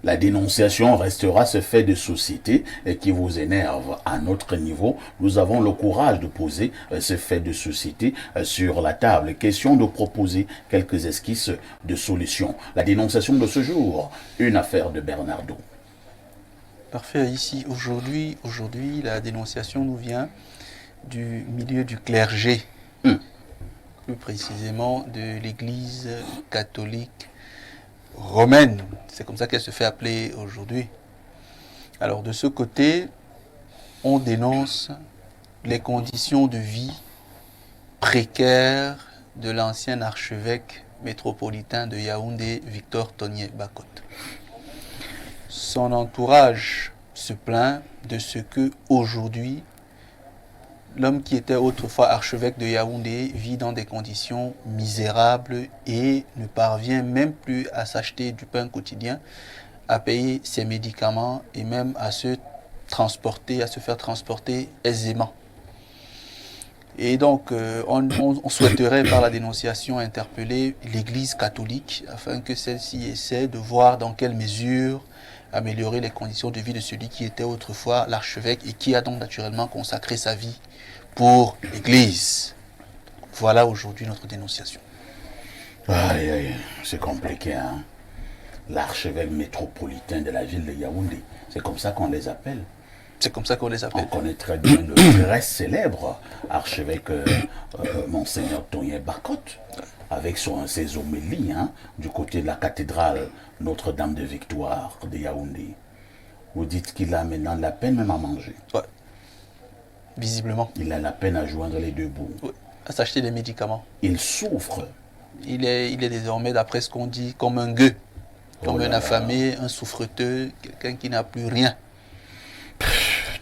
La dénonciation restera ce fait de société qui vous énerve. À notre niveau, nous avons le courage de poser ce fait de société sur la table. Question de proposer quelques esquisses de solutions. La dénonciation de ce jour, une affaire de Bernardo. Parfait. Ici, aujourd'hui, la dénonciation nous vient du milieu du clergé, plus précisément de l'Église catholique romaine. C'est comme ça qu'elle se fait appeler aujourd'hui. Alors, de ce côté, on dénonce les conditions de vie précaires de l'ancien archevêque métropolitain de Yaoundé, Victor Togné Bakot. Son entourage se plaint de ce que aujourd'hui l'homme qui était autrefois archevêque de Yaoundé vit dans des conditions misérables et ne parvient même plus à s'acheter du pain quotidien, à payer ses médicaments et même à se faire transporter aisément. Et donc, on souhaiterait par la dénonciation interpeller l'Église catholique afin que celle-ci essaie de voir dans quelle mesure améliorer les conditions de vie de celui qui était autrefois l'archevêque et qui a donc naturellement consacré sa vie pour l'Église. Voilà aujourd'hui notre dénonciation. Aïe, aïe, c'est compliqué, hein. L'archevêque métropolitain de la ville de Yaoundé, c'est comme ça qu'on les appelle. C'est comme ça qu'on les appelle. On connaît très bien le très célèbre archevêque Monseigneur Togné Bakot, avec ses homélies, hein, du côté de la cathédrale Notre-Dame de Victoire de Yaoundé. Vous dites qu'il a maintenant la peine même à manger. Ouais. Visiblement. Il a la peine à joindre les deux bouts. Ouais. À s'acheter des médicaments. Il souffre. Il est désormais, d'après ce qu'on dit, comme un gueux, comme un affamé, un souffreteux, quelqu'un qui n'a plus rien.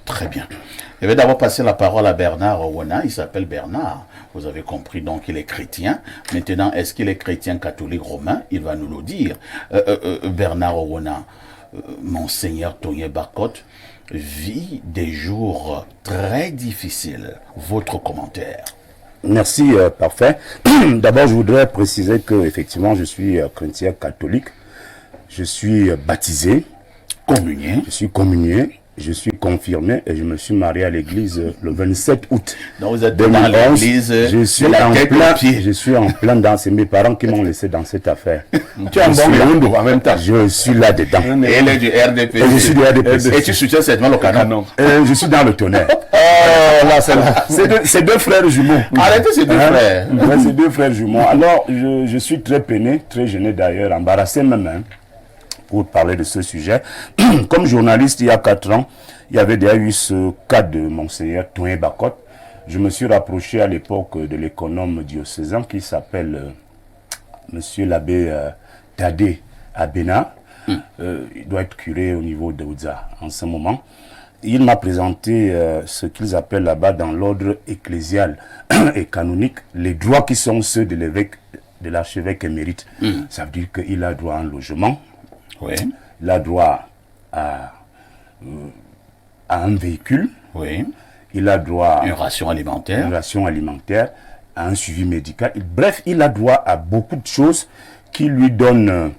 Très bien. Je vais d'abord passer la parole à Bernard Owona. Il s'appelle Bernard. Vous avez compris, donc il est chrétien. Maintenant, est-ce qu'il est chrétien catholique romain? Il va nous le dire. Bernard Owona, Monseigneur Togné Bakot vit des jours très difficiles. Votre commentaire? Merci, parfait. D'abord, je voudrais préciser que effectivement, je suis chrétien catholique. Je suis baptisé. Communié. Je suis communié. Je suis confirmé et je me suis marié à l'église le 27 août. Donc vous êtes 2011, dans l'église. Je suis en plein dans. C'est mes parents qui m'ont laissé dans cette affaire. Tu es un bon Yaoundé en même temps. Je suis là dedans. Et elle est du RDP. Et je suis du RDP. Et tu soutiens certainement le canon. Je suis dans le tonnerre. Oh là, c'est là. C'est deux frères jumeaux. Arrêtez ces deux frères. Ouais, c'est deux frères jumeaux. Alors, je suis très peiné, très gêné d'ailleurs, embarrassé même, hein, pour parler de ce sujet. Comme journaliste, il y a 4 ans, il y avait déjà eu ce cas de Monseigneur Togné Bakot. Je me suis rapproché à l'époque de l'économe diocésain qui s'appelle Monsieur l'abbé Tadé Abena. Il doit être curé au niveau de Ouza en ce moment. Il m'a présenté ce qu'ils appellent là-bas dans l'ordre ecclésial et canonique, les droits qui sont ceux de l'évêque, de l'archevêque émérite. Ça veut dire qu'il a droit à un logement. Oui. Il a droit à un véhicule. Oui. Il a droit à une ration alimentaire. À un suivi médical. Bref, il a droit à beaucoup de choses qui lui donnent...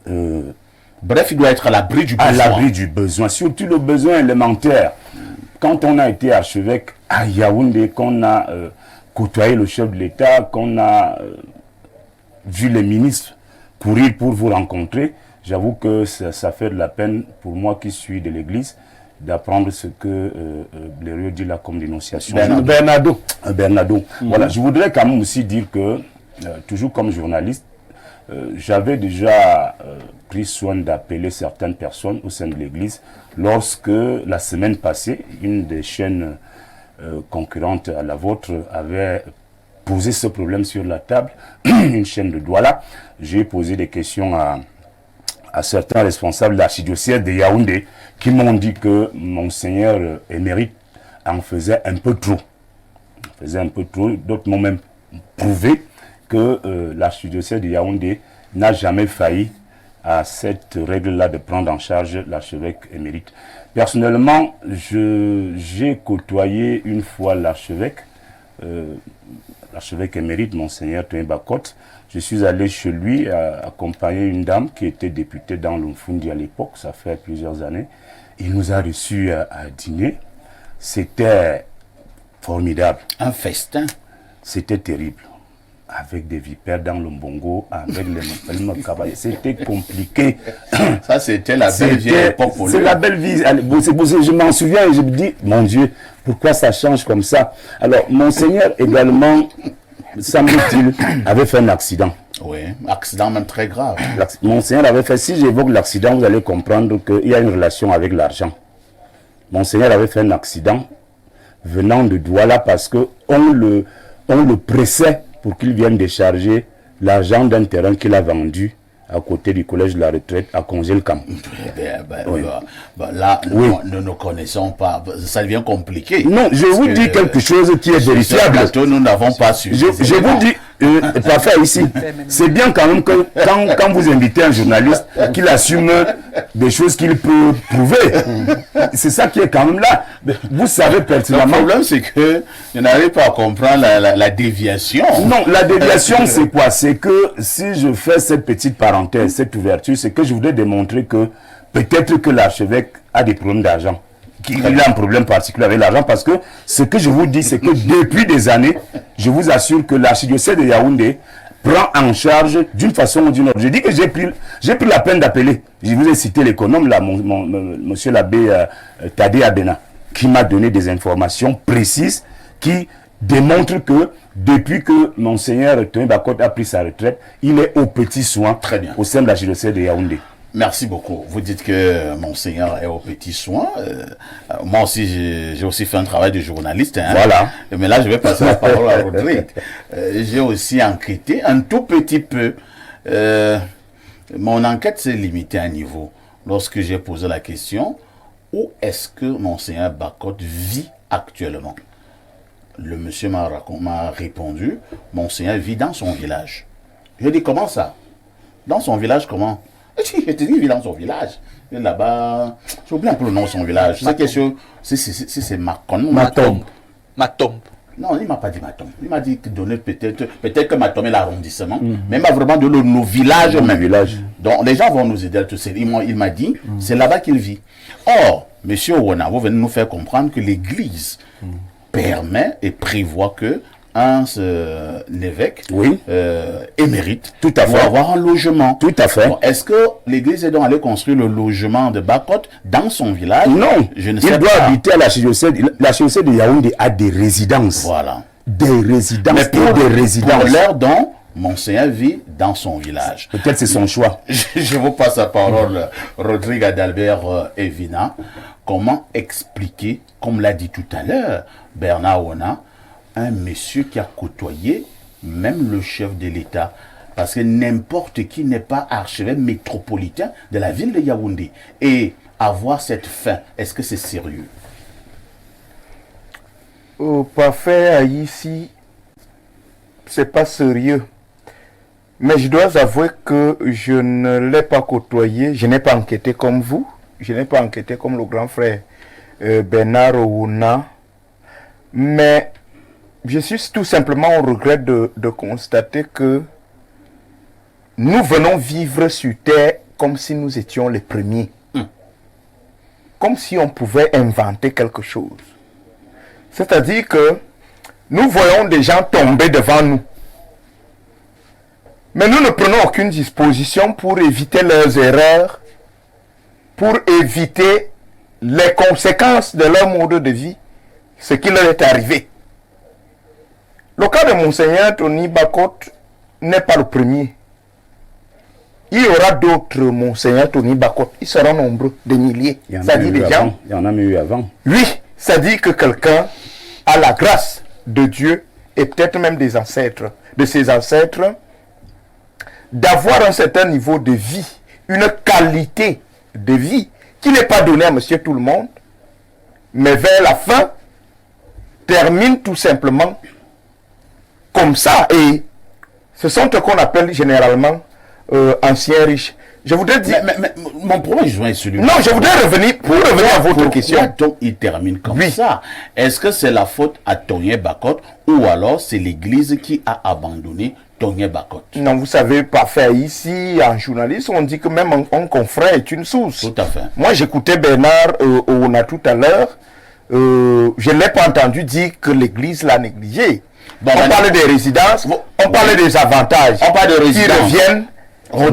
Bref, il doit être à l'abri du besoin. À l'abri du besoin, surtout le besoin élémentaire. Quand on a été archevêque à Yaoundé, qu'on a côtoyé le chef de l'État, qu'on a vu les ministres courir pour vous rencontrer, j'avoue que ça fait de la peine pour moi qui suis de l'église d'apprendre ce que Blériot dit là comme dénonciation. Bernardo. Voilà, je voudrais quand même aussi dire que, toujours comme journaliste, j'avais déjà pris soin d'appeler certaines personnes au sein de l'église lorsque la semaine passée, une des chaînes concurrentes à la vôtre avait posé ce problème sur la table, une chaîne de Douala. J'ai posé des questions à certains responsables de l'archidiocèse de Yaoundé qui m'ont dit que Monseigneur émérite en faisait un peu trop. D'autres m'ont même prouvé que l'archidiocèse de Yaoundé n'a jamais failli à cette règle-là de prendre en charge l'archevêque émérite. Personnellement, j'ai côtoyé une fois l'archevêque l'archevêque émérite, Monseigneur Tony Bacotte. Je suis allé chez lui accompagner une dame qui était députée dans l'Umfundi à l'époque, ça fait plusieurs années. Il nous a reçus à dîner. C'était formidable. Un festin. C'était terrible. Avec des vipères dans le Mbongo, avec les Makabaye. C'était compliqué. Ça, c'était la belle vieille époque pour lui. C'est la belle vie. Je m'en souviens et je me dis, mon Dieu, pourquoi ça change comme ça? Alors, Monseigneur également, semble-t-il, avait fait un accident. Oui, accident même très grave. Monseigneur avait fait, si j'évoque l'accident, vous allez comprendre qu'il y a une relation avec l'argent. Monseigneur avait fait un accident venant de Douala parce qu'on le pressait pour qu'il vienne décharger l'argent d'un terrain qu'il a vendu à côté du collège de la retraite à Congel-Cam. Là, nous ne connaissons pas. Ça devient compliqué. Non, je vous dis quelque chose qui est vérifiable. Nous n'avons pas su. Je vous dis, parfait ici, c'est bien quand même que quand vous invitez un journaliste qu'il assume des choses qu'il peut prouver. C'est ça qui est quand même là. Vous savez pertinemment. Le problème, c'est que je n'arrive pas à comprendre la déviation. Non, la déviation, c'est quoi? C'est que si je fais cette petite parenthèse, cette ouverture, c'est que je voudrais démontrer que peut-être que l'archevêque a des problèmes d'argent. Qu'il a un problème particulier avec l'argent, parce que ce que je vous dis, c'est que depuis des années, je vous assure que l'archidiocèse de Yaoundé prend en charge d'une façon ou d'une autre. Je dis que j'ai pris la peine d'appeler. Je vous ai cité l'économe, là, monsieur l'abbé Tadé Abena, qui m'a donné des informations précises qui démontrent que depuis que Monseigneur Tony Bacotte a pris sa retraite, il est aux petits soins au sein de l'archidiocèse de Yaoundé. Merci beaucoup. Vous dites que Monseigneur est aux petits soins. Moi aussi, j'ai aussi fait un travail de journaliste. Hein. Voilà. Mais là, je vais passer la parole à Rodrigue. J'ai aussi enquêté un tout petit peu. Mon enquête s'est limitée à un niveau. Lorsque j'ai posé la question, où est-ce que Monseigneur Bacotte vit actuellement? Le monsieur m'a répondu, Monseigneur vit dans son village. Je dis, comment ça? Dans son village, comment? Je te dis, il vit dans son village. Là-bas, j'ai oublié un peu le nom de son village. C'est question, c'est Matombe. Matombe. Non, il ne m'a pas dit Matombe. Il m'a dit que donner peut-être que Matombe est l'arrondissement, mais il m'a vraiment donné nos villages même. Donc les gens vont nous aider à tout ça. Il m'a dit, c'est là-bas qu'il vit. Or, monsieur Owona, vous venez nous faire comprendre que l'église permet et prévoit que un évêque émérite tout à fait avoir un logement. Tout à fait. Bon, est-ce que l'église est donc allée construire le logement de Bacotte dans son village? Non, je ne sais pas. Il doit habiter à l'archidiocèse. L'archidiocèse de Yaoundé a des résidences. Voilà. Des résidences. Mais pour l'heure donc, Monseigneur vit dans son village. Peut-être c'est son choix. Je vous passe la parole, Rodrigue Adalbert Evina. Comment expliquer, comme l'a dit tout à l'heure Bernard Owona, un monsieur qui a côtoyé même le chef de l'État, parce que n'importe qui n'est pas archevêque métropolitain de la ville de Yaoundé, et avoir cette fin, est-ce que c'est sérieux? Parfait, ici, c'est pas sérieux. Mais je dois avouer que je ne l'ai pas côtoyé, je n'ai pas enquêté comme vous, je n'ai pas enquêté comme le grand frère Bernard Owona, mais je suis tout simplement au regret de constater que nous venons vivre sur terre comme si nous étions les premiers. Comme si on pouvait inventer quelque chose. C'est-à-dire que nous voyons des gens tomber devant nous. Mais nous ne prenons aucune disposition pour éviter leurs erreurs, pour éviter les conséquences de leur mode de vie, ce qui leur est arrivé. Le cas de Monseigneur Tony Bacotte n'est pas le premier. Il y aura d'autres Monseigneur Tony Bacotte. Ils seront nombreux, des milliers. Il y en a même eu avant. Oui, ça dit que quelqu'un a la grâce de Dieu et peut-être même des ancêtres, de ses ancêtres, d'avoir un certain niveau de vie, une qualité de vie qui n'est pas donnée à monsieur tout le monde, mais vers la fin, termine tout simplement comme ça. Et ce sont ce qu'on appelle généralement anciens riches. Je voudrais dire... Mais mon premier joint est celui. Non, je voudrais revenir, pour revenir à votre question. Donc, il termine comme Oui. ça. Est-ce que c'est la faute à Tonye Bakot ou alors c'est l'église qui a abandonné Tonye Bakot? Non, vous savez, parfait, ici, en journaliste, on dit que même un confrère est une source. Tout à fait. Moi, j'écoutais Bernard Ouna tout à l'heure. Je ne l'ai pas entendu dire que l'église l'a négligé. Bon, on parlait des résidences, on parlait des avantages. On parle de qui résidence. reviennent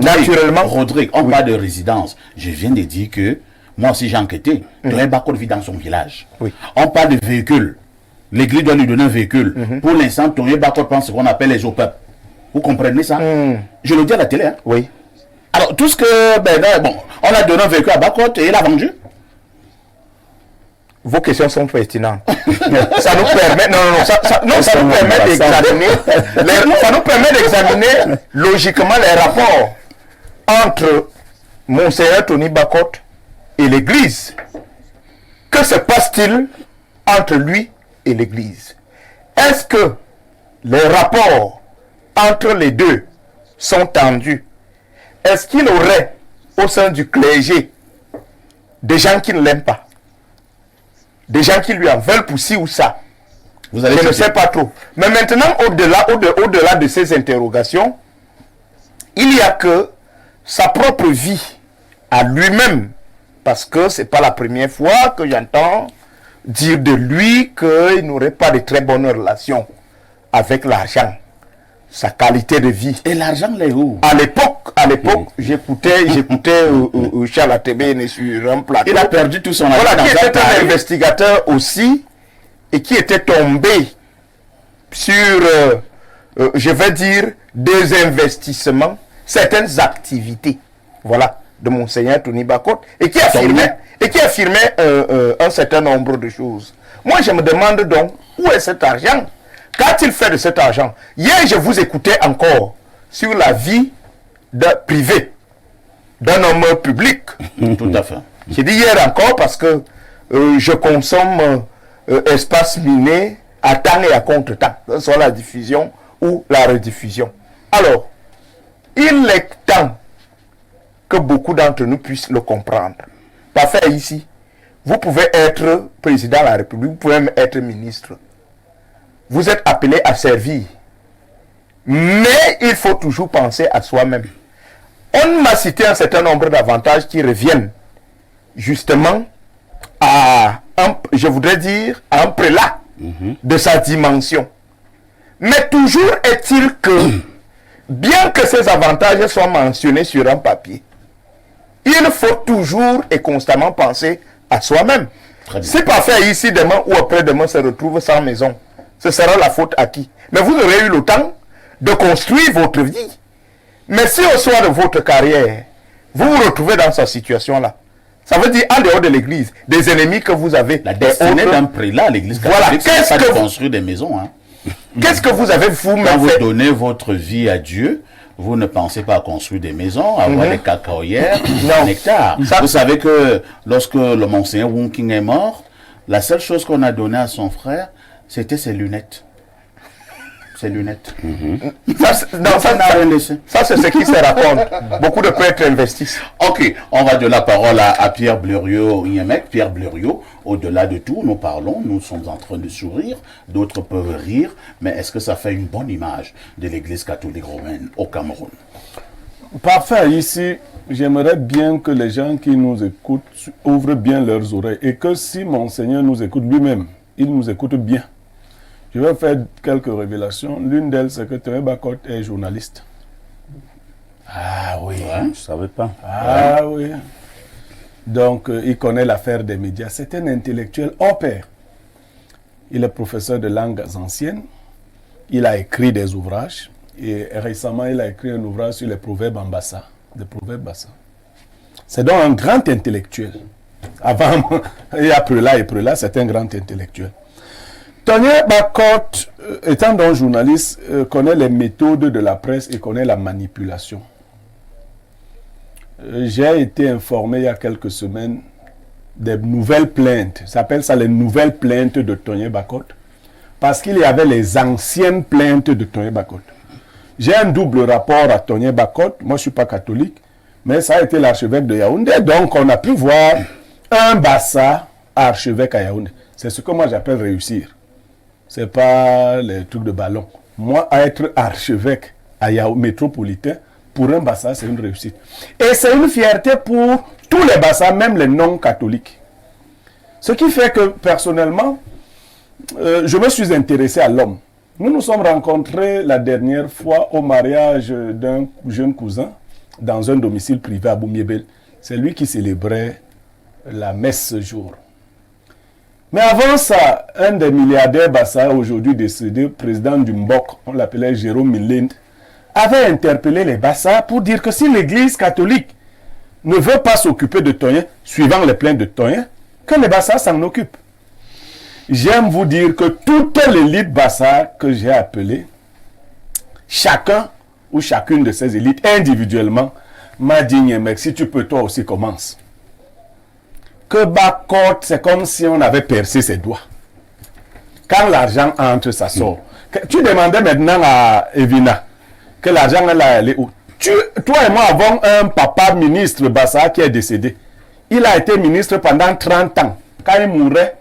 naturellement. Rodrigue, on parle de résidence. Je viens de dire que moi aussi j'ai enquêté. Tonye Bakot vit dans son village. Oui. On parle de véhicules. L'église doit lui donner un véhicule. Pour l'instant, Tonye Bakot prend ce qu'on appelle les OPEP. Vous comprenez ça? Je le dis à la télé. Hein? Oui. Alors, tout ce que. Bon, on a donné un véhicule à Bakot et il a vendu. Vos questions sont pertinentes. Ça nous permet, ça nous permet d'examiner, ça nous permet d'examiner logiquement les rapports entre Monseigneur Tony Bakot et l'Église. Que se passe-t-il entre lui et l'Église? Est-ce que les rapports entre les deux sont tendus? Est-ce qu'il aurait au sein du clergé des gens qui ne l'aiment pas? Des gens qui lui en veulent pour ci ou ça. Vous allez Je ne sais pas trop. Mais maintenant, au-delà de ces interrogations, il n'y a que sa propre vie à lui-même. Parce que ce n'est pas la première fois que j'entends dire de lui qu'il n'aurait pas de très bonnes relations avec l'argent. Sa qualité de vie. Et l'argent, là est où? À l'époque, j'écoutais Charles Atébé sur un plateau. Il a perdu tout son argent. Voilà, qui dans était un investigateur aussi et qui était tombé sur, je vais dire, des investissements, certaines activités, voilà, de Monseigneur Tony Bakot et qui affirmait un certain nombre de choses. Moi, je me demande donc, où est cet argent? Qu'a-t-il fait de cet argent? Hier, je vous écoutais encore sur la vie privée d'un homme public. Tout à fait. J'ai dit hier encore parce que je consomme espace miné à temps et à contre-temps, que ce soit la diffusion ou la rediffusion. Alors, il est temps que beaucoup d'entre nous puissent le comprendre. Parfait ici. Vous pouvez être président de la République, vous pouvez même être ministre. Vous êtes appelé à servir. Mais il faut toujours penser à soi-même. On m'a cité un certain nombre d'avantages qui reviennent justement à je voudrais dire, à un prélat de sa dimension. Mais toujours est-il que, bien que ces avantages soient mentionnés sur un papier, il faut toujours et constamment penser à soi-même. Si parfait ici, demain ou après-demain se retrouve sans maison, ce sera la faute à qui? Mais vous aurez eu le temps de construire votre vie. Mais si au soir de votre carrière, vous vous retrouvez dans cette situation-là, ça veut dire en dehors de l'église, des ennemis que vous avez. La destinée d'un prélat à l'église catholique, voilà. c'est pas de construire des maisons. Hein. Qu'est-ce que vous avez vous-même fait? Quand vous donnez votre vie à Dieu, vous ne pensez pas à construire des maisons, à avoir des cacaoyères, des nectar. Vous savez que lorsque le Monseigneur Wonking est mort, la seule chose qu'on a donnée à son frère, c'était ses lunettes. Ses lunettes. Ça, c'est ce qui se raconte. Beaucoup de prêtres investissent. Ok, on va de la parole à Pierre Bleriot-Niemek. Pierre Bleriot, au-delà de tout, nous parlons, nous sommes en train de sourire, d'autres peuvent rire, mais est-ce que ça fait une bonne image de l'Église catholique romaine au Cameroun? Parfait, ici, j'aimerais bien que les gens qui nous écoutent ouvrent bien leurs oreilles et que si Monseigneur nous écoute lui-même, il nous écoute bien. Je vais faire quelques révélations. L'une d'elles, c'est que Tonye Bakot est journaliste. Ah oui. Ouais, je ne savais pas. Ah oui. Donc, il connaît l'affaire des médias. C'est un intellectuel hors pair. Il est professeur de langues anciennes. Il a écrit des ouvrages. Et récemment, il a écrit un ouvrage sur les proverbes en bassa. Des proverbes bassa. C'est donc un grand intellectuel. Avant, il y a Prelat et Prelat, c'est un grand intellectuel. Tonye Bakot, étant donc journaliste, connaît les méthodes de la presse et connaît la manipulation. J'ai été informé il y a quelques semaines des nouvelles plaintes. Ça s'appelle ça les nouvelles plaintes de Tonye Bakot. Parce qu'il y avait les anciennes plaintes de Tonye Bakot. J'ai un double rapport à Tonye Bakot. Moi, je ne suis pas catholique. mais ça a été l'archevêque de Yaoundé. Donc, on a pu voir un Bassa archevêque à Yaoundé. C'est ce que moi j'appelle réussir. Ce n'est pas les trucs de ballon. Moi, être archevêque à Yaoundé métropolitain, pour un Bassa, c'est une réussite. Et c'est une fierté pour tous les Bassas, même les non-catholiques. Ce qui fait que, personnellement, je me suis intéressé à l'homme. Nous nous sommes rencontrés la dernière fois au mariage d'un jeune cousin dans un domicile privé à Boumiébel. C'est lui qui célébrait la messe ce jour. Mais avant ça, un des milliardaires Bassa, aujourd'hui décédé, président du Mbok, on l'appelait Jérôme Milinde, avait interpellé les Bassa pour dire que si l'Église catholique ne veut pas s'occuper de Tonien, suivant les plaintes de Tonien, que les Bassa s'en occupent. J'aime vous dire que toute l'élite Bassa que j'ai appelée, chacun ou chacune de ces élites individuellement m'a dit, mec, si tu peux, toi aussi commence. Que Bakot, c'est comme si on avait percé ses doigts. Quand l'argent entre, ça sort. Tu demandais maintenant à Evina que l'argent elle est où? Toi et moi avons un papa ministre Bassa qui est décédé. Il a été ministre pendant 30 ans. Quand il mourait,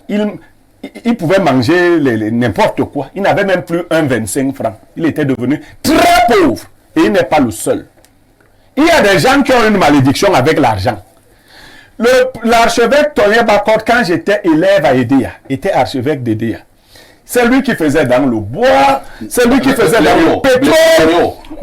il pouvait manger n'importe quoi. Il n'avait même plus 1,25 francs. Il était devenu très pauvre. Et il n'est pas le seul. Il y a des gens qui ont une malédiction avec l'argent. L'archevêque Tonien Bakot, quand j'étais élève à Edea, était archevêque d'Edea. C'est lui qui faisait dans le bois, c'est lui qui faisait dans le pétrole.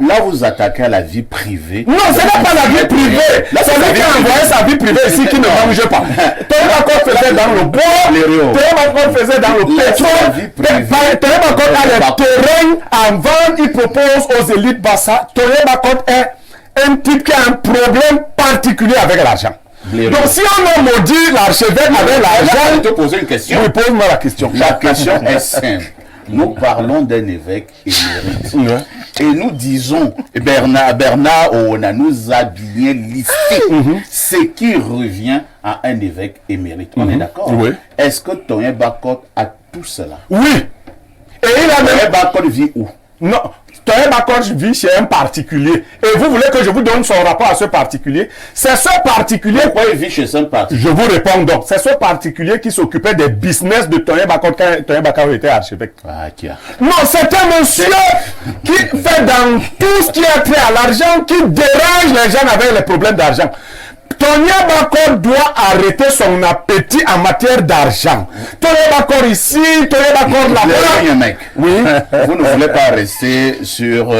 Là, vous attaquez à la vie privée. Non, ce n'est pas la vie privée. C'est lui qui a envoyé sa vie privée ici qui ne mange pas. Tonien Bakot faisait dans le bois, Tonien Bakot faisait dans le pétrole. Tonien Bakot a les terrains en vente, il propose aux élites Bassa. Tonien Bakot est un type qui a un problème particulier avec l'argent. Donc si on a maudit l'archevêque avec l'argent, je vais te poser une question. Oui, pose-moi la question. La question est simple. Nous parlons d'un évêque émérite. Et nous disons, Bernard Oona nous a bien listé ce qui revient à un évêque émérite. On est d'accord? Oui. Est-ce que Tonien Bakot a tout cela? Oui. Et il a Tonien Bakot vit où? Non. Tonien Bakot vit chez un particulier. Et vous voulez que je vous donne son rapport à ce particulier? C'est ce particulier. Pourquoi il vit chez un particulier? Je vous réponds donc. C'est ce particulier qui s'occupait des business de Tonien Bakot quand Tonien Bakot était archevêque. Non, c'est un monsieur qui fait dans tout ce qui a trait à l'argent, qui dérange les gens avec les problèmes d'argent. Tonien Bakot doit arrêter son appétit en matière d'argent. Tonien Bakot ici, Tonien Bakot là-bas. Mec. Oui. Vous ne voulez pas rester sur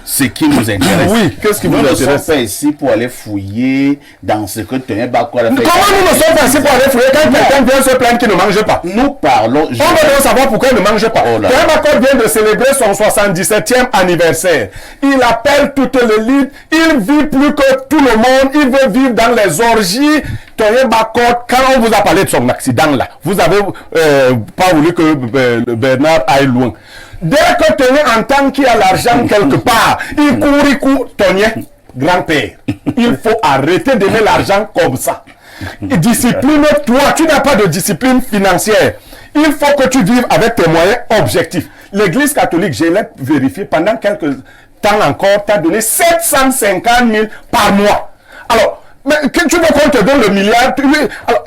ce qui nous intéresse. Oui, qu'est-ce qui vous intéresse? Nous ne sommes pas ici pour aller fouiller dans ce que Tonien Bakot a fait. Comment nous ne sommes pas ici pour aller fouiller quand quelqu'un vient se plaindre qu'il ne mange pas? Nous parlons... On veut donc savoir pourquoi il ne mange pas. Tonien Bakot vient de célébrer son 77e anniversaire. Il appelle toute l'élite. Il vit plus que tout le monde. Il veut vivre dans les orgies. Tonien Bakot, quand on vous a parlé de son accident là, vous avez pas voulu que Bernard aille loin. Dès que Tonien entend qu'il y a l'argent quelque part, il court, Tonien, grand-père, il faut arrêter d'aimer l'argent comme ça. Discipline-toi, tu n'as pas de discipline financière. Il faut que tu vives avec tes moyens objectifs. L'église catholique, je l'ai vérifié, pendant quelques temps encore, t'a donné 750 000 par mois. Alors, mais tu veux qu'on te donne le milliard,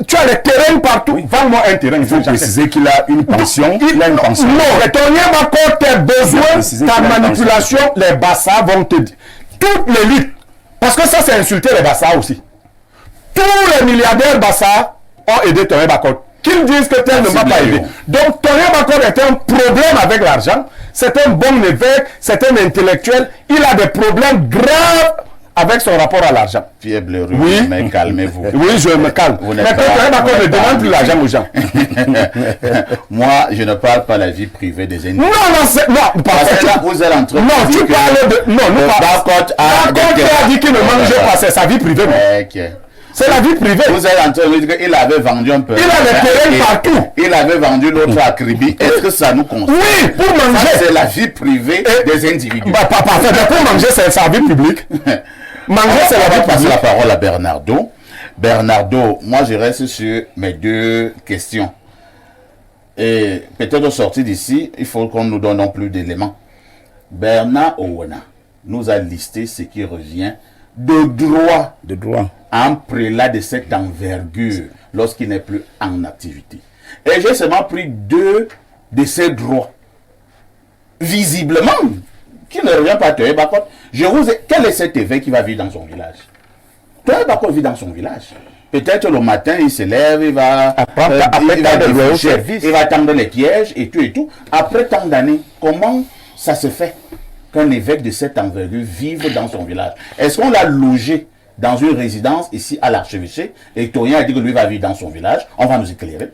tu as les terrains partout. Oui. Vends-moi un terrain. Il faut préciser qu'il a une pension. Il a une pension. Non, mais Tonien Bakot, tes besoins, ta manipulation, les Bassa vont te dire. Toute l'élite, parce que ça c'est insulter les Bassa aussi. Tous les milliardaires Bassa ont aidé Tonien Bakot. Qu'ils disent que tel ne m'a pas aidé. Donc Tonien Bakot est un problème avec l'argent. C'est un bon évêque, c'est un intellectuel. Il a des problèmes graves avec son rapport à l'argent. Fiable, oui, mais calmez-vous. Oui, je me calme. Mais Tonien Bakot ne demande plus l'argent aux gens. Moi, je ne parle pas de la vie privée des individus. Non, parce que là, vous êtes en train de dire tu parles de... Non, nous Bakot a dit qu'il ne mange pas, c'est sa vie privée. C'est la vie privée. Vous êtes en train de dire qu'il avait vendu un peu. Il a des terrains partout. Il avait vendu l'autre à Kribi. Est-ce que ça nous concerne? Oui, pour manger. C'est la vie privée des individus. Pour manger, c'est sa vie publique. Manger, c'est la vie publique. Passer la parole à Bernardo. Bernardo, moi je reste sur mes deux questions. Et peut-être au sortir d'ici, il faut qu'on nous donne non plus d'éléments. Bernard Oona nous a listé ce qui revient de droit De droit. à un prélat de cette envergure lorsqu'il n'est plus en activité. Et j'ai seulement pris 2 de ces droits. Visiblement, qui ne revient pas à Toye Bakot. Je vous ai... Quel est cet évêque qui va vivre dans son village? Toye Bakot vit dans son village. Peut-être le matin, il se lève, il va Après il va tant de loyaux défricher, services. il va tendre les pièges et tout et tout. Après tant d'années, comment ça se fait qu'un évêque de cette envergure vive dans son village? Est-ce qu'on l'a logé dans une résidence ici à l'archevêché et Toyen a dit que lui va vivre dans son village? On va nous éclairer.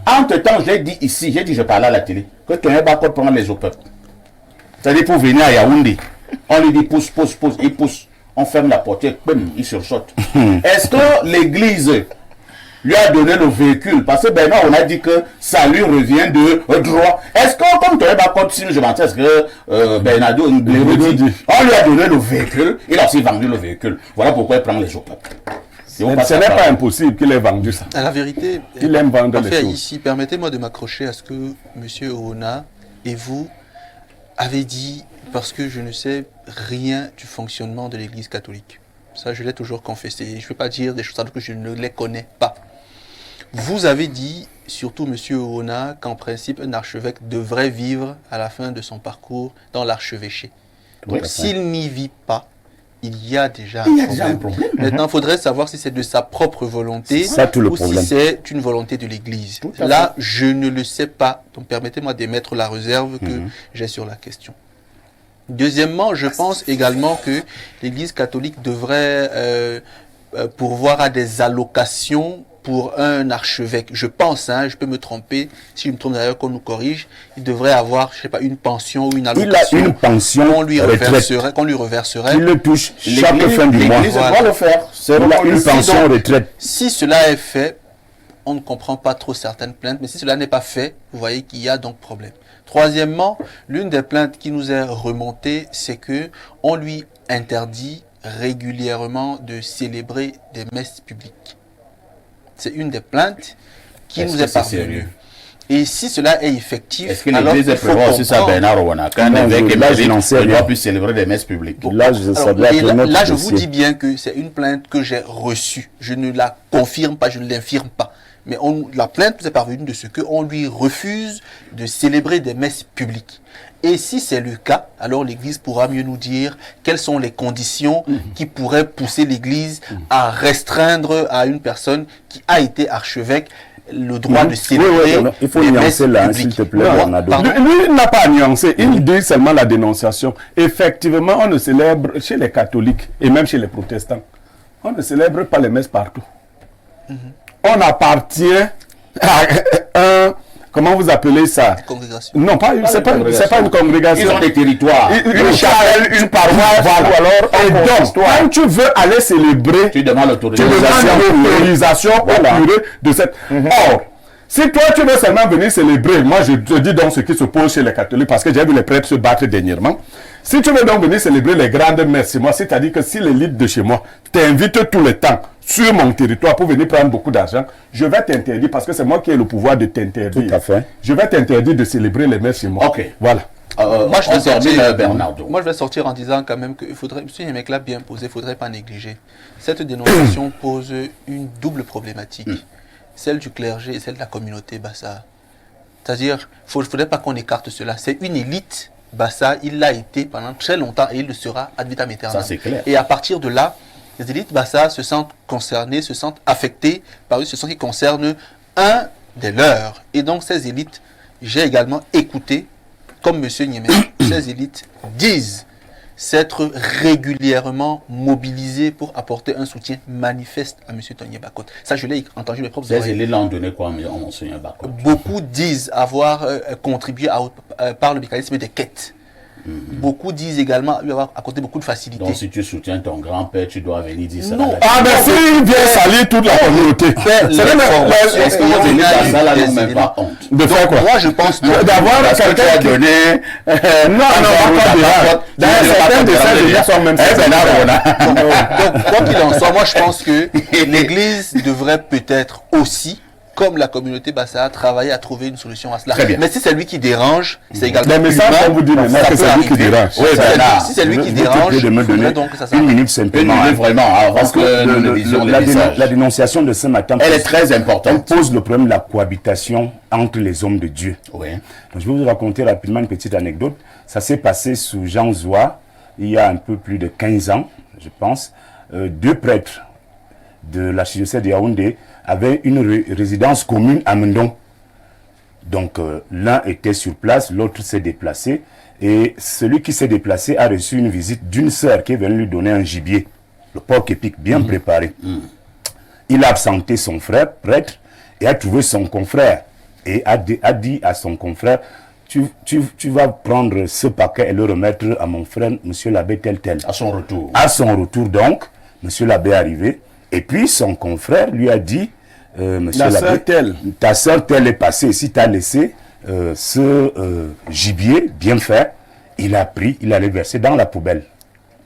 Entre-temps, j'ai dit ici, je parlais à la télé, que Toyen Bakot prend les autres peuples. C'est-à-dire pour venir à Yaoundé, on lui dit pousse, pousse, pousse, il pousse. On ferme la portière, bim, il sursaute. Est-ce que l'église lui a donné le véhicule? Parce que Bernard, on a dit que ça lui revient de droit. Est-ce que, comme tu n'as pas compte, si je m'entends, est-ce que Bernardo, on lui a donné le véhicule, il a aussi vendu le véhicule. Voilà pourquoi il prend les autres peuples. Ce n'est pas impossible qu'il ait vendu ça. À la vérité, Il aime vendre les parfait, choses. ici, permettez-moi de m'accrocher à ce que M. Oona et vous avez dit, parce que je ne sais rien du fonctionnement de l'Église catholique. Ça, je l'ai toujours confessé. Je ne vais pas dire des choses alors que je ne les connais pas. Vous avez dit, surtout M. Oona, qu'en principe, un archevêque devrait vivre à la fin de son parcours dans l'archevêché. Donc, s'il n'y vit pas, il y a déjà un problème. Maintenant, il faudrait savoir si c'est de sa propre volonté C'est ça tout le ou problème. si c'est une volonté de l'Église. Là, je ne le sais pas. Donc, permettez-moi d'émettre la réserve que j'ai sur la question. Deuxièmement, je pense également que l'Église catholique devrait pourvoir à des allocations pour un archevêque. Je pense, je peux me tromper, si je me trompe d'ailleurs qu'on nous corrige, il devrait avoir, je sais pas, une pension ou une allocation. Il a une pension qu'on lui retraite. reverserait. Il le touche chaque L'église- fin du mois. L'église doit le faire. Il a une pension retraite. Si cela est fait, on ne comprend pas trop certaines plaintes, mais si cela n'est pas fait, vous voyez qu'il y a donc problème. Troisièmement, l'une des plaintes qui nous est remontée, c'est que on lui interdit régulièrement de célébrer des messes publiques. C'est une des plaintes qui Est-ce nous que est c'est parvenue. sérieux? Et si cela est effectif, Est-ce que alors l'église il faut prévoit aussi ça, comprendre- Bernard Owana? Qu'un Non, évêque là, je émérite n'en sais ne rien. doit plus célébrer des messes publiques. Là, ça Alors, doit et être là, notre là, je vous dossier. dis bien que c'est une plainte que j'ai reçue. Je ne la confirme pas, je ne l'infirme pas. Mais la plainte nous est parvenue de ce qu'on lui refuse de célébrer des messes publiques. Et si c'est le cas, alors l'Église pourra mieux nous dire quelles sont les conditions qui pourraient pousser l'Église à restreindre à une personne qui a été archevêque le droit de célébrer oui, il faut des nuancer messes là, publiques. s'il te plaît, Non, Bernardo. pardon. Lui, il n'a pas à nuancer, il dit seulement la dénonciation. Effectivement, on ne célèbre chez les catholiques et même chez les protestants, on ne célèbre pas les messes partout. On appartient à un, comment vous appelez ça? Congrégation. Non, c'est pas une congrégation. Ils ont des territoires. Une chapelle, une paroisse, Voilà. ou alors et donc, quand tu veux aller célébrer, Tu demandes tu l'autorisation. demandes l'autorisation au curé de cette... Or, si toi tu veux seulement venir célébrer, moi je te dis donc ce qui se pose chez les catholiques, parce que j'ai vu les prêtres se battre dernièrement. Si tu veux donc venir célébrer les grandes messes chez moi, c'est-à-dire que si l'élite de chez moi t'invite tout le temps sur mon territoire pour venir prendre beaucoup d'argent, je vais t'interdire, parce que c'est moi qui ai le pouvoir de t'interdire. Tout à fait. Je vais t'interdire de célébrer les messes chez moi. Ok. Voilà. Moi, je on vais termine, sortir, Bernardo. moi, je vais sortir en disant quand même qu'il faudrait, si un mec là bien posé, il ne faudrait pas négliger. Cette dénonciation pose une double problématique. Celle du clergé et celle de la communauté Bassa. C'est-à-dire, il ne faudrait pas qu'on écarte cela. C'est une élite Bassa, il l'a été pendant très longtemps et il le sera ad vitam aeternam. Ça, c'est clair. Et à partir de là, les élites Bassa se sentent concernées, se sentent affectées par ce qui concerne un des leurs. Et donc, ces élites, j'ai également écouté, comme M. Niémé, ces élites disent s'être régulièrement mobilisés pour apporter un soutien manifeste à M. Togne Bakot. Ça, je l'ai entendu de mes propres Les oreilles. élites l'ont donné quoi, monseigneur Bakot? Beaucoup disent avoir contribué par le mécanisme des quêtes. Beaucoup disent également lui avoir apporté beaucoup de facilité. Donc, si tu soutiens ton grand-père, tu dois venir dire ça. Non. Ah, mais s'il vient salir toute la communauté, Faire c'est même l'information. Est-ce que on vos élites a dans ça là des n'ont même éléments. pas honte? de faire quoi? Moi, je pense non. D'avoir Parce que tu quelqu'un as qui... donné. Non, pas déjà. D'ailleurs, certains de ces élites sont même Donc, quoi qu'il en soit, moi, je pense que l'Église devrait peut-être aussi, comme la communauté Bassa, travailler à trouver une solution à cela. Très bien. Mais si c'est lui qui dérange, c'est également Les messages, humain, on vous dit maintenant ça que peut c'est lui qui arriver. dérange. Oui, Bernard. Si c'est lui qui Vous dérange, priez de me il faudrait donner donc que ça une s'arrête. minute Une simplement. minute hein. vraiment, avant Parce que que nous ne lisions les la messages. dénonciation de ce matin Elle est très elle importante. pose le problème de la cohabitation entre les hommes de Dieu. Oui. Donc, je vais vous raconter rapidement une petite anecdote. Ça s'est passé sous Jean Zoua, il y a un peu plus de 15 ans, je pense. Deux prêtres de l'archidiocèse de Yaoundé avaient une résidence commune à Mendon. Donc, l'un était sur place, l'autre s'est déplacé. Et celui qui s'est déplacé a reçu une visite d'une sœur qui est venue lui donner un gibier, le porc épic bien préparé. Il a absenté son frère, prêtre, et a trouvé son confrère. Et a dit à son confrère, tu vas prendre ce paquet et le remettre à mon frère, monsieur l'abbé tel tel. À son retour. À son retour donc, monsieur l'abbé est arrivé. Et puis son confrère lui a dit, monsieur La l'abbé, sœur telle. ta sœur telle est passée. Si tu as laissé ce gibier bien fait, il a pris, il allait verser dans la poubelle.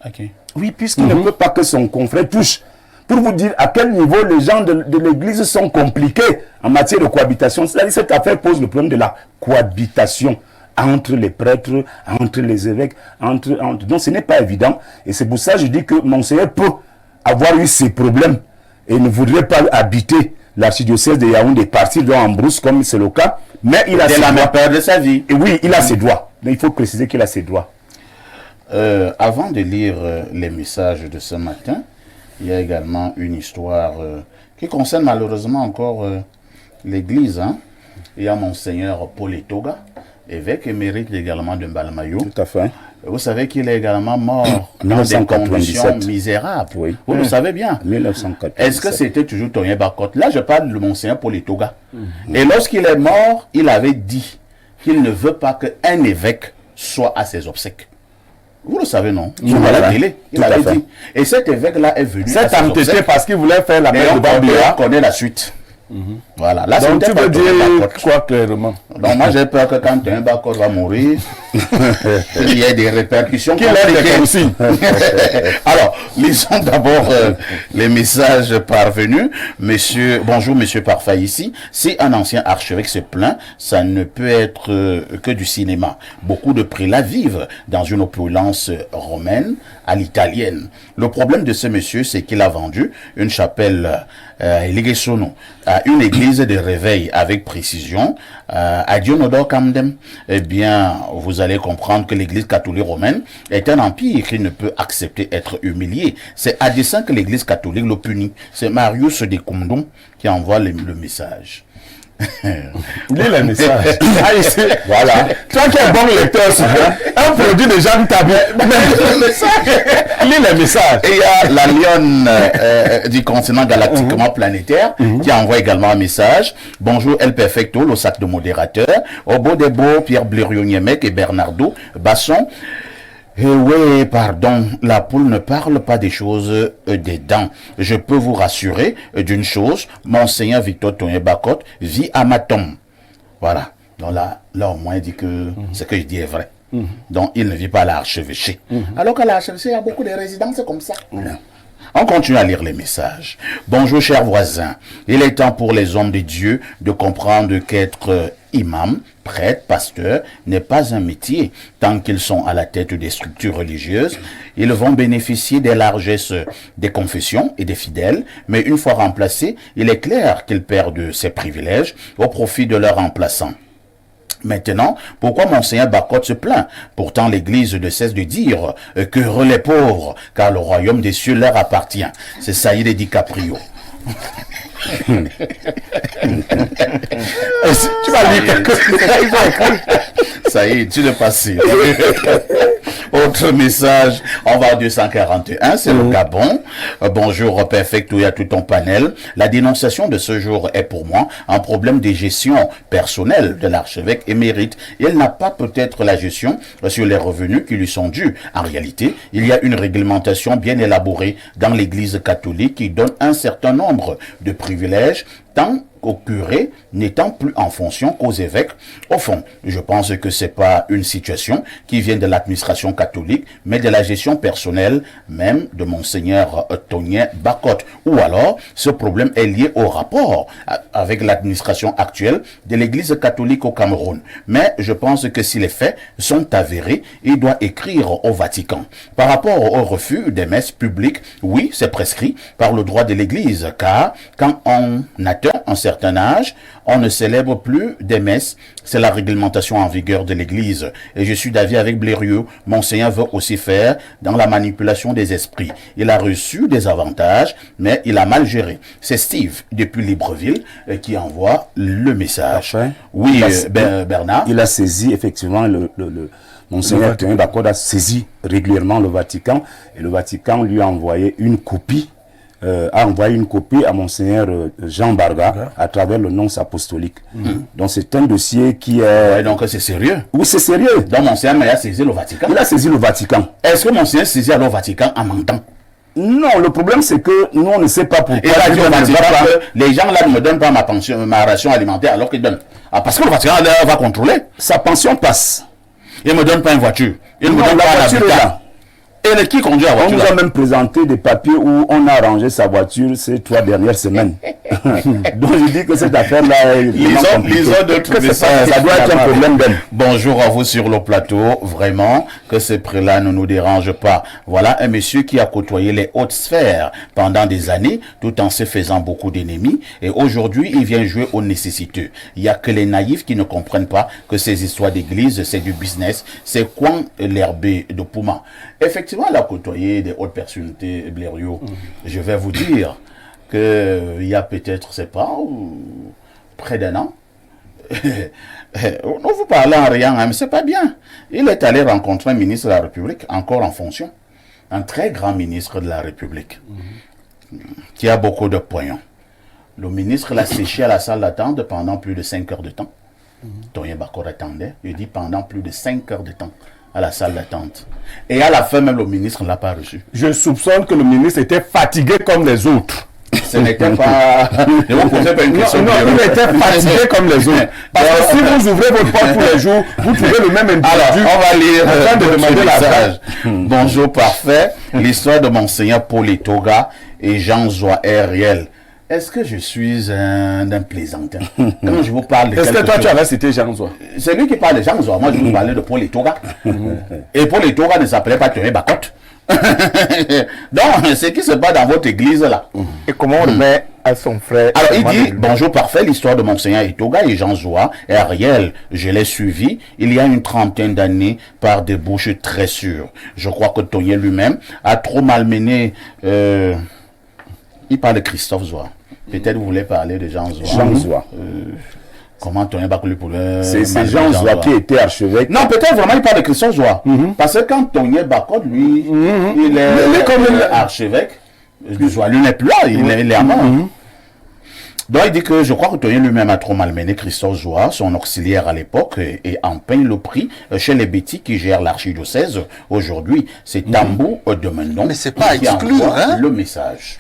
Ok. Oui, puisqu'il ne peut pas que son confrère touche. Pour vous dire à quel niveau les gens de l'église sont compliqués en matière de cohabitation. C'est-à-dire que cette affaire pose le problème de la cohabitation entre les prêtres, entre les évêques, donc ce n'est pas évident. Et c'est pour ça que je dis que Monseigneur peut avoir eu ces problèmes et ne voudrait pas habiter l'archidiocèse de Yaoundé, partir en brousse comme c'est le cas, mais il a C'est ses la droits. même peur de sa vie. Et oui, il a ses droits. Mais il faut préciser qu'il a ses droits. Avant de lire les messages de ce matin, il y a également une histoire qui concerne malheureusement encore l'église. Hein. Il y a Monseigneur Paul Etoga, évêque émérite également de Mbalamayo. Tout à fait. Vous savez qu'il est également mort dans des 1997. conditions misérables. Oui. Vous le savez bien. 1997. Est-ce que c'était toujours Tonien Bakot? Là, je parle de Monseigneur Paul Etoga. Et lorsqu'il est mort, il avait dit qu'il ne veut pas qu'un évêque soit à ses obsèques. Vous le savez, non? Sur la télé, il Tout à avait fait. dit. Et cet évêque-là est venu à C'est ses entêté obsèques. parce qu'il voulait faire la Et messe de on Bambéa. connaît la suite. Voilà. Là, Donc tu c'était veux pas Tonien dire Bakot. quoi clairement? Donc moi j'ai peur que quand un Bakot va mourir, il y ait des répercussions. Qu'il ait des compliquées. consignes. Alors, lisons d'abord les messages parvenus. Bonjour Monsieur Parfait ici. Si un ancien archevêque se plaint, ça ne peut être que du cinéma. Beaucoup de prélats vivent dans une opulence romaine à l'italienne. Le problème de ce monsieur, c'est qu'il a vendu une chapelle Eligesono à une église de réveil avec précision à Dionodor Camden. Eh bien, vous allez comprendre que l'église catholique romaine est un empire qui ne peut accepter être humilié. C'est à dessein que l'église catholique le punit. C'est Marius de Koundon qui envoie le message. Lis les messages. Ah, ici. Voilà. Toi qui es bon lecteur, souvent, un produit de Jean Tabi. Lis les messages. Et il y a la lionne du continent galactiquement planétaire qui envoie également un message. Bonjour El Perfecto, le sac de modérateur. Au beau des beaux, Pierre Blériot-Niemek et Bernardo Basson. Oui, pardon, la poule ne parle pas des choses des dents. Je peux vous rassurer d'une chose, Monseigneur Victor Tonien Bakot vit à ma tombe. Voilà. Donc là au moins il dit que ce que je dis est vrai. Donc il ne vit pas à l'archevêché. Alors qu'à l'archevêché, il y a beaucoup de résidences comme ça. On continue à lire les messages. Bonjour chers voisins. Il est temps pour les hommes de Dieu de comprendre qu'être imam, prêtre, pasteur n'est pas un métier. Tant qu'ils sont à la tête des structures religieuses, ils vont bénéficier des largesses des confessions et des fidèles, mais une fois remplacés, il est clair qu'ils perdent ces privilèges au profit de leurs remplaçants. Maintenant, pourquoi Monseigneur Bakot se plaint? Pourtant, l'Église ne cesse de dire que heureux les pauvres, car le royaume des cieux leur appartient. C'est Saïd DiCaprio. Tu vas lire quelque chose. Ça y est, tu l'as passé. Autre message, on va à 241, c'est le Gabon. Bonjour Perfecto et à tout ton panel. La dénonciation de ce jour est pour moi un problème de gestion personnelle de l'archevêque émérite. Il n'a pas peut-être la gestion sur les revenus qui lui sont dus. En réalité, il y a une réglementation bien élaborée dans l'Église catholique qui donne un certain nombre de privilèges tant aux curés n'étant plus en fonction qu'aux évêques. Au fond, je pense que c'est pas une situation qui vient de l'administration catholique, mais de la gestion personnelle même de Monseigneur Tonien Bacotte. Ou alors, ce problème est lié au rapport avec l'administration actuelle de l'Église catholique au Cameroun. Mais je pense que si les faits sont avérés, il doit écrire au Vatican. Par rapport au refus des messes publiques, oui, c'est prescrit par le droit de l'Église, car quand on atteint un certain âge, on ne célèbre plus des messes. C'est la réglementation en vigueur de l'Église. Et je suis d'avis avec Blériot. Monseigneur veut aussi faire dans la manipulation des esprits. Il a reçu des avantages, mais il a mal géré. C'est Steve, depuis Libreville, qui envoie le message. Parfait. Oui, Bernard. Il a saisi effectivement Monseigneur Tonien Bacotte a saisi régulièrement le Vatican et le Vatican lui a envoyé une copie. À Monseigneur Jean Barga à travers le nonce apostolique. Donc c'est un dossier qui est... Ouais, donc c'est sérieux. Oui, c'est sérieux. Donc Monseigneur a saisi le Vatican. Il a saisi le Vatican. Est-ce que Monseigneur saisit alors le Vatican en mentant? Non, le problème c'est que nous on ne sait pas pourquoi. Et là, dit au Vatican que les gens là ne me donnent pas ma ration alimentaire alors qu'ils donnent. Ah, parce que le Vatican là, va contrôler. Sa pension passe. Il ne me donne pas une voiture. Il ne me Non, donne la pas voiture est l'habitat. là. Et qui conduit la On voiture nous là? a même présenté des papiers où on a rangé sa voiture ces 3 dernières semaines. Donc je dis que cette affaire-là est ça doit être un problème d'elle. Bonjour à vous sur le plateau. Vraiment, que ce prélats ne nous dérange pas. Voilà un monsieur qui a côtoyé les hautes sphères pendant des années, tout en se faisant beaucoup d'ennemis. Et aujourd'hui, il vient jouer aux nécessiteux. Il n'y a que les naïfs qui ne comprennent pas que ces histoires d'église, c'est du business. C'est quoi l'herbe de Pouma? Effectivement, elle a côtoyé des hautes personnalités, Blériot. Je vais vous dire qu'il y a peut-être, c'est pas, près d'un an, on vous parle en rien, hein, mais c'est pas bien. Il est allé rencontrer un ministre de la République, encore en fonction, un très grand ministre de la République, qui a beaucoup de poignons. Le ministre l'a séché à la salle d'attente pendant plus de 5 heures de temps. Tonien Bacotte attendait, il dit pendant plus de 5 heures de temps à la salle d'attente. Et à la fin, même le ministre ne l'a pas reçu. Je soupçonne que le ministre était fatigué comme les autres. Ce n'était pas... Ne vous posez pas une question. Non, il était fatigué comme les autres. Parce que si vous ouvrez votre porte tous les jours, vous trouvez le même individu. Alors, on va lire en train de demander la message. Bonjour, parfait. L'histoire de Monseigneur Paul Etoga et Jean Zoa est réelle. Est-ce que je suis un plaisantin? Quand je vous parle de Est-ce que toi, tu avais cité Jean Zoa? C'est lui qui parle de Jean Zoa. Moi, je vous parlais de Paul Etoga. Et Paul Etoga ne s'appelait pas Tonien Bacotte. Donc, ce qui se passe dans votre église là. Et comment on remet à son frère? Alors, il dit, bonjour, parfait, l'histoire de Monseigneur Etoga et Jean Zoa est réelle. Je l'ai suivi il y a une 30aine d'années par des bouches très sûres. Je crois que Tonien lui-même a trop malmené... il parle de Christophe Zoa. Peut-être vous voulez parler de Jean Zoa. Jean Zoa. Comment Tonien Bacotte pour le... C'est Jean Zoa qui était archevêque. Non, peut-être vraiment il parle de Christophe Zoa. Parce que quand Tonien Bacotte, lui, il est comme archevêque, Zoa, lui n'est plus là, il est à mort. Donc il dit que je crois que Tonien lui-même a trop malmené Christophe Zoa, son auxiliaire à l'époque, et en paye le prix chez les Bétis qui gèrent l'archidiocèse. Aujourd'hui, c'est Tambou de Mendon. Mais c'est pas qui exclure, envoie hein? le message.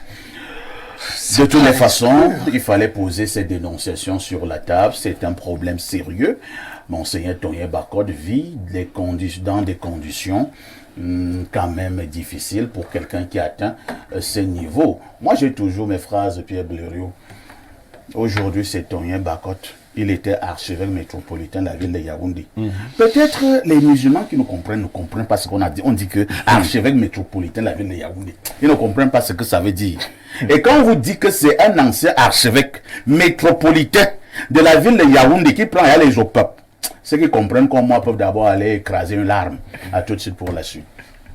De toutes les façons, il fallait poser ces dénonciations sur la table. C'est un problème sérieux. Monseigneur Tonien Bacotte vit dans des conditions quand même difficiles pour quelqu'un qui atteint ces niveaux. Moi, j'ai toujours mes phrases, Pierre Blériot. Aujourd'hui, c'est Tonien Bacotte. Il était archevêque métropolitain de la ville de Yaoundé. Peut-être les musulmans qui nous comprennent ne comprennent pas ce qu'on a dit. On dit que archevêque métropolitain de la ville de Yaoundé. Ils ne comprennent pas ce que ça veut dire. Et quand on vous dit que c'est un ancien archevêque métropolitain de la ville de Yaoundé qui prend les au peuple, ceux qui comprennent comme moi peuvent d'abord aller écraser une larme. À tout de suite pour la suite.